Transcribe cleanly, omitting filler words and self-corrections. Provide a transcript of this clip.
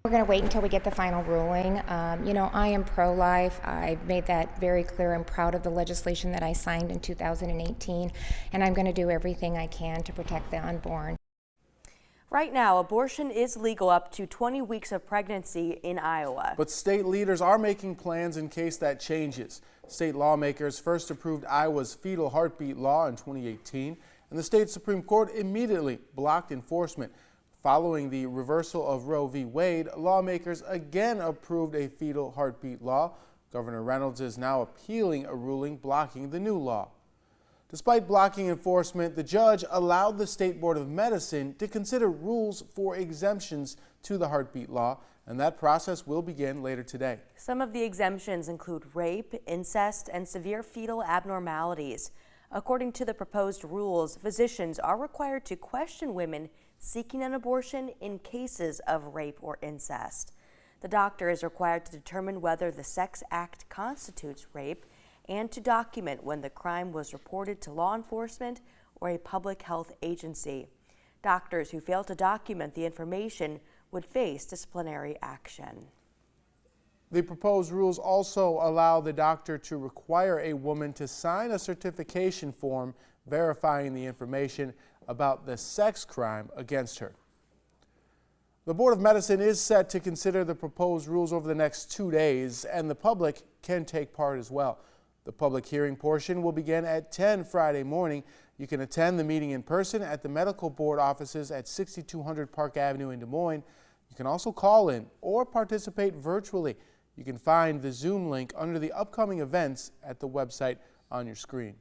We're going to wait until we get the final ruling. I am pro-life. I made that very clear. I'm proud of the legislation that I signed in 2018, and I'm going to do everything I can to protect the unborn. Right now, abortion is legal up to 20 weeks of pregnancy in Iowa. But state leaders are making plans in case that changes. State lawmakers first approved Iowa's fetal heartbeat law in 2018, and the state Supreme Court immediately blocked enforcement. Following the reversal of Roe v. Wade, lawmakers again approved a fetal heartbeat law. Governor Reynolds is now appealing a ruling blocking the new law. Despite blocking enforcement, the judge allowed the State Board of Medicine to consider rules for exemptions to the heartbeat law, and that process will begin later today. Some of the exemptions include rape, incest, and severe fetal abnormalities. According to the proposed rules, physicians are required to question women seeking an abortion in cases of rape or incest. The doctor is required to determine whether the sex act constitutes rape and to document when the crime was reported to law enforcement or a public health agency. Doctors who fail to document the information would face disciplinary action. The proposed rules also allow the doctor to require a woman to sign a certification form verifying the information about the sex crime against her. The Board of Medicine is set to consider the proposed rules over the next 2 days, and the public can take part as well. The public hearing portion will begin at 10 Friday morning. You can attend the meeting in person at the Medical Board offices at 6200 Park Avenue in Des Moines. You can also call in or participate virtually. You can find the Zoom link under the upcoming events at the website on your screen.